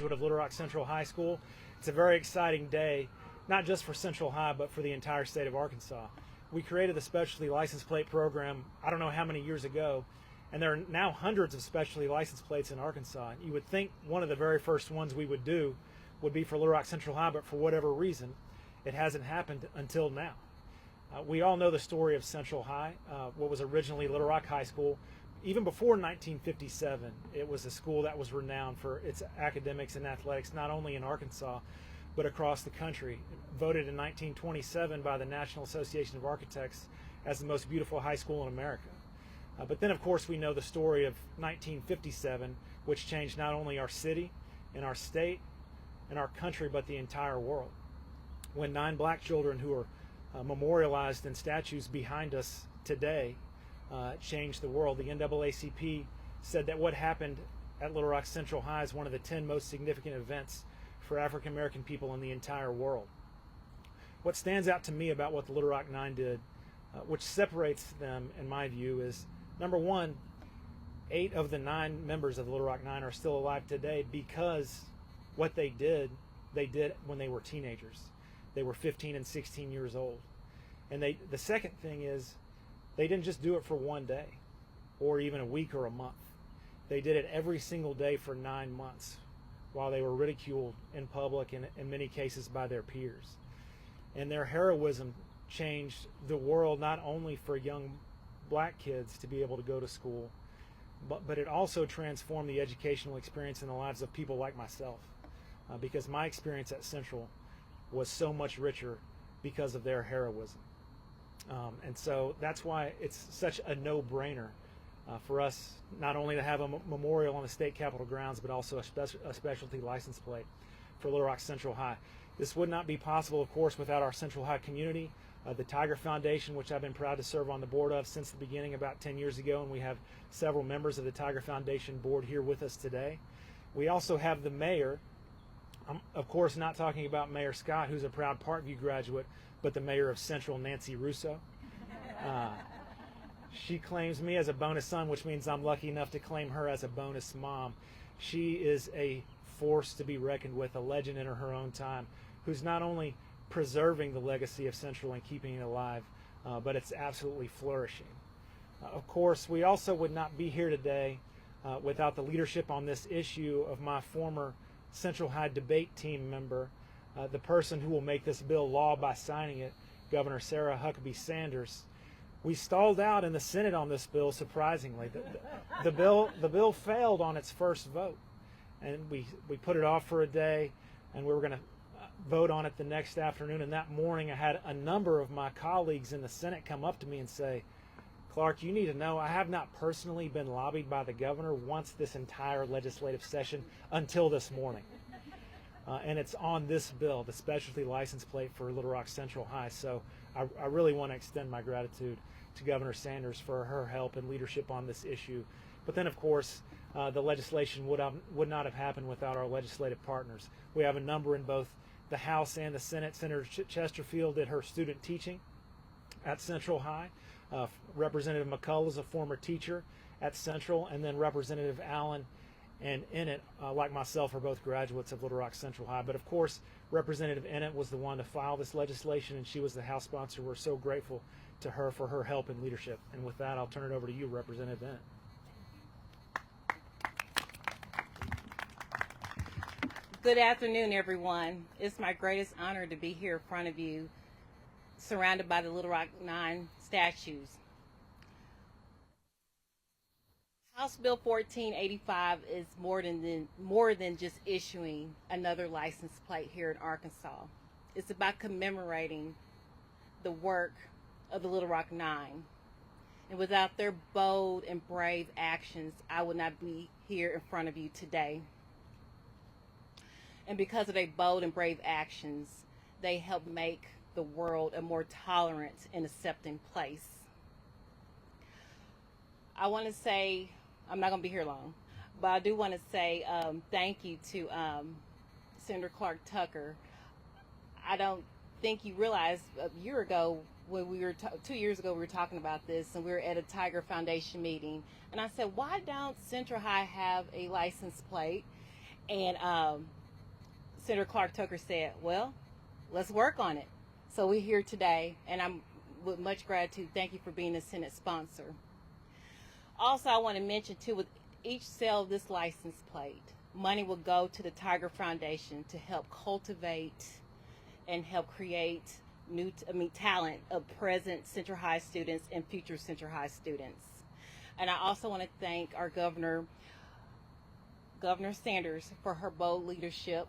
graduate of Little Rock Central High School. It's a very exciting day, not just for Central High, but for the entire state of Arkansas. We created the Specialty License Plate Program, I don't know how many years ago, and there are now hundreds of specialty license plates in Arkansas. You would think one of the very first ones we would do would be for Little Rock Central High, but for whatever reason, it hasn't happened until now. We all know the story of Central High, what was originally Little Rock High School. Even before 1957, it was a school that was renowned for its academics and athletics, not only in Arkansas, but across the country. Voted in 1927 by the National Association of Architects as the most beautiful high school in America. But then, of course, we know the story of 1957, which changed not only our city and our state and our country, but the entire world. When 9 black children who are memorialized in statues behind us today changed the world. The NAACP said that what happened at Little Rock Central High is one of the 10 most significant events for African American people in the entire world. What stands out to me about what the Little Rock Nine did, which separates them, in my view, is number one, 8 of the 9 members of the Little Rock Nine are still alive today because what they did when they were teenagers. They were 15 and 16 years old. And the second thing is, they didn't just do it for one day or even a week or a month. They did it every single day for 9 months while they were ridiculed in public and in many cases by their peers. And their heroism changed the world, not only for young black kids to be able to go to school, but it also transformed the educational experience in the lives of people like myself, because my experience at Central was so much richer because of their heroism. And so that's why it's such a no-brainer for us not only to have a memorial on the state capitol grounds, but also a specialty license plate for Little Rock Central High. This would not be possible, of course, without our Central High community. The Tiger Foundation, which I've been proud to serve on the board of since the beginning about 10 years ago, and we have several members of the Tiger Foundation board here with us today. We also have the mayor. I'm, of course, not talking about Mayor Scott, who's a proud Parkview graduate, but the mayor of Central, Nancy Russo. She claims me as a bonus son, which means I'm lucky enough to claim her as a bonus mom. She is a force to be reckoned with, a legend in her own time, who's not only preserving the legacy of Central and keeping it alive, but it's absolutely flourishing. Of course, we also would not be here today without the leadership on this issue of my former Central High debate team member, the person who will make this bill law by signing it, Governor Sarah Huckabee Sanders. We stalled out in the Senate on this bill, surprisingly. The bill failed on its first vote, and we put it off for a day, and we were going to vote on it the next afternoon. And that morning I had a number of my colleagues in the Senate come up to me and say, "Clark, you need to know I have not personally been lobbied by the governor once this entire legislative session until this morning." And it's on this bill, the specialty license plate for Little Rock Central High. So I really want to extend my gratitude to Governor Sanders for her help and leadership on this issue. But then, of course, the legislation would not have happened without our legislative partners. We have a number in both the House and the Senate. Senator Chesterfield did her student teaching at Central High. Representative McCullough is a former teacher at Central, and then Representative Allen and Ennett, like myself, are both graduates of Little Rock Central High. But of course, Representative Ennett was the one to file this legislation, and she was the House sponsor. We're so grateful to her for her help and leadership. And with that, I'll turn it over to you, Representative Ennett. Good afternoon, everyone. It's my greatest honor to be here in front of you, surrounded by the Little Rock Nine statues. House Bill 1485 is more than just issuing another license plate here in Arkansas. It's about commemorating the work of the Little Rock Nine. And without their bold and brave actions, I would not be here in front of you today. And because of their bold and brave actions, they help make the world a more tolerant and accepting place. I want to say, I'm not going to be here long, but I do want to say thank you to Senator Clark Tucker. I don't think you realized a year ago, when we were 2 years ago, we were talking about this, and we were at a Tiger Foundation meeting, and I said, why don't Central High have a license plate? And Senator Clark Tucker said, well, let's work on it. So we're here today, and I'm with much gratitude. Thank you for being a Senate sponsor. Also, I want to mention too, with each sale of this license plate, money will go to the Tiger Foundation to help cultivate and help create talent of present Central High students and future Central High students. And I also want to thank our Governor Sanders, for her bold leadership,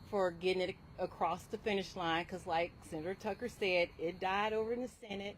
for getting it across the finish line, because like Senator Tucker said, it died over in the Senate.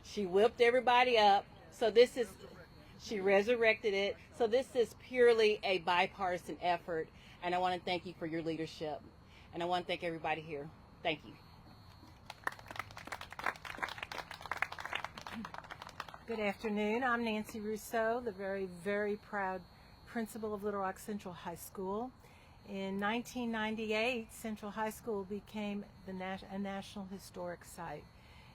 She whipped everybody up. So she resurrected it. So this is purely a bipartisan effort, and I want to thank you for your leadership. And I want to thank everybody here. Thank you. Good afternoon. I'm Nancy Rousseau, the very, very proud principal of Little Rock Central High School. In 1998, Central High School became a National Historic Site.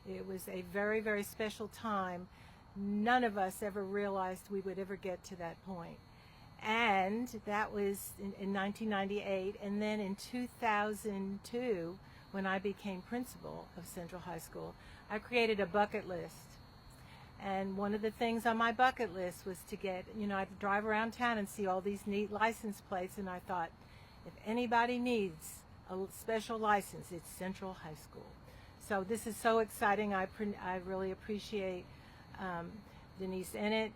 It was a very, very special time. None of us ever realized we would ever get to that point. And that was in 1998. And then in 2002, when I became principal of Central High School, I created a bucket list. And one of the things on my bucket list was to get, I'd drive around town and see all these neat license plates, and I thought, if anybody needs a special license, it's Central High School. So this is so exciting. I really appreciate Denise Ennett,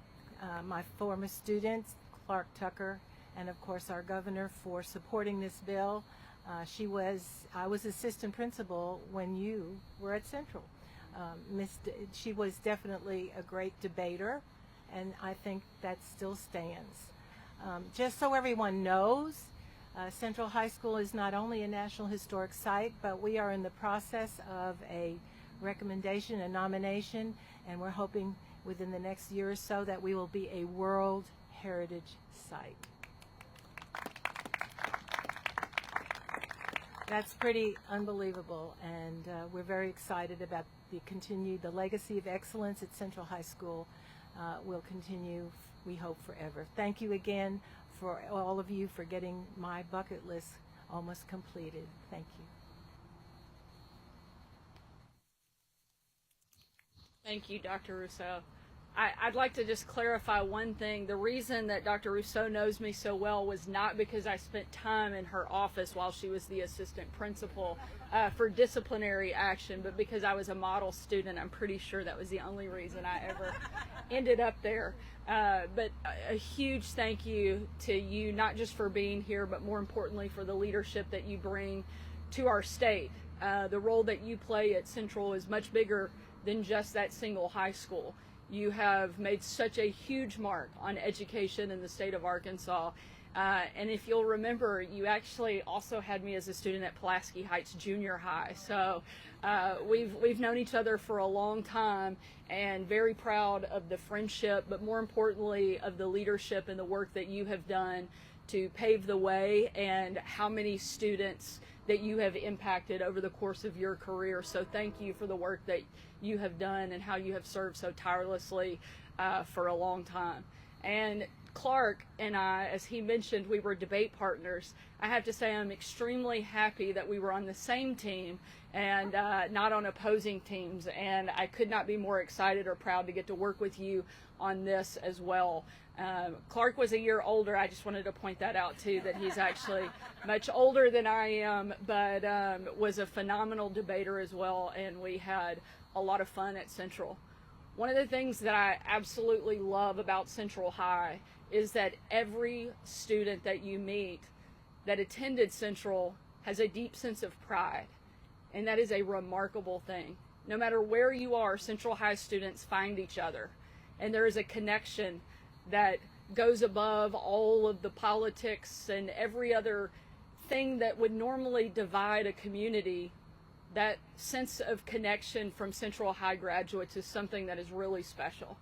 my former students, Clark Tucker, and of course our governor for supporting this bill. I was assistant principal when you were at Central. She was definitely a great debater, and I think that still stands. Just so everyone knows, Central High School is not only a National Historic Site, but we are in the process of a recommendation, a nomination, and we're hoping within the next year or so that we will be a World Heritage Site. That's pretty unbelievable, and we're very excited about the legacy of excellence at Central High School will continue, we hope, forever. Thank you again for all of you for getting my bucket list almost completed. Thank you. Thank you, Dr. Rousseau. I'd like to just clarify one thing. The reason that Dr. Rousseau knows me so well was not because I spent time in her office while she was the assistant principal for disciplinary action, but because I was a model student. I'm pretty sure that was the only reason I ever ended up there. But a huge thank you to you, not just for being here, but more importantly for the leadership that you bring to our state. The role that you play at Central is much bigger than just that single high school. You have made such a huge mark on education in the state of Arkansas. And if you'll remember, you actually also had me as a student at Pulaski Heights Junior High. So we've known each other for a long time, and very proud of the friendship, but more importantly of the leadership and the work that you have done to pave the way, and how many students that you have impacted over the course of your career. So thank you for the work that you have done and how you have served so tirelessly for a long time. And Clark and I, as he mentioned, we were debate partners. I have to say I'm extremely happy that we were on the same team and not on opposing teams. And I could not be more excited or proud to get to work with you on this as well. Clark was a year older. I just wanted to point that out too, that he's actually much older than I am, but was a phenomenal debater as well, and we had a lot of fun at Central. One of the things that I absolutely love about Central High is that every student that you meet that attended Central has a deep sense of pride, and that is a remarkable thing. No matter where you are, Central High students find each other, and there is a connection that goes above all of the politics and every other thing that would normally divide a community. That sense of connection from Central High graduates is something that is really special.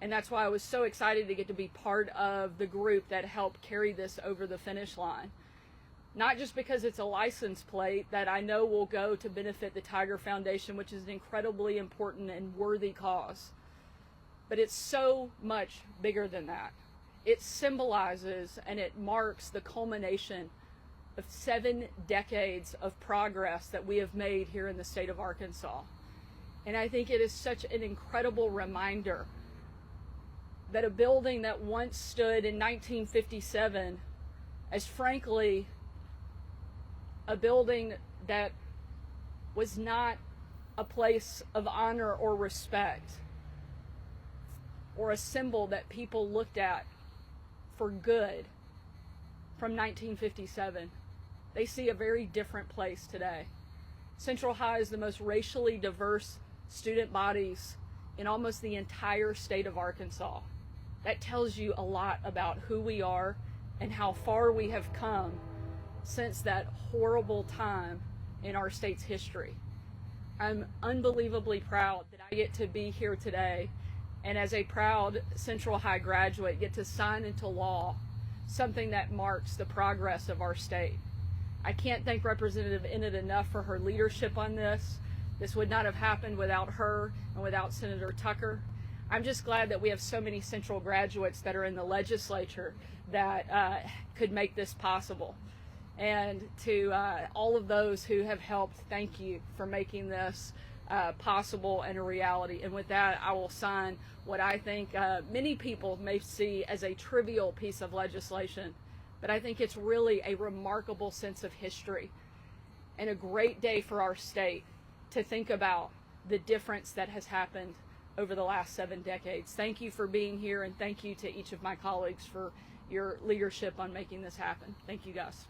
And that's why I was so excited to get to be part of the group that helped carry this over the finish line. Not just because it's a license plate that I know will go to benefit the Tiger Foundation, which is an incredibly important and worthy cause, but it's so much bigger than that. it symbolizes and it marks the culmination of 7 decades of progress that we have made here in the state of Arkansas. And I think it is such an incredible reminder that a building that once stood in 1957 as, frankly, a building that was not a place of honor or respect, or a symbol that people looked at for good from 1957, they see a very different place today. Central High is the most racially diverse student bodies in almost the entire state of Arkansas. That tells you a lot about who we are and how far we have come since that horrible time in our state's history. I'm unbelievably proud that I get to be here today, and as a proud Central High graduate, get to sign into law something that marks the progress of our state. I can't thank Representative Enid enough for her leadership on this. This would not have happened without her and without Senator Tucker. I'm just glad that we have so many Central graduates that are in the legislature that could make this possible. And to all of those who have helped, thank you for making this possible and a reality. And with that, I will sign what I think many people may see as a trivial piece of legislation, but I think it's really a remarkable sense of history and a great day for our state to think about the difference that has happened over the last 7 decades. Thank you for being here, and thank you to each of my colleagues for your leadership on making this happen. Thank you, guys.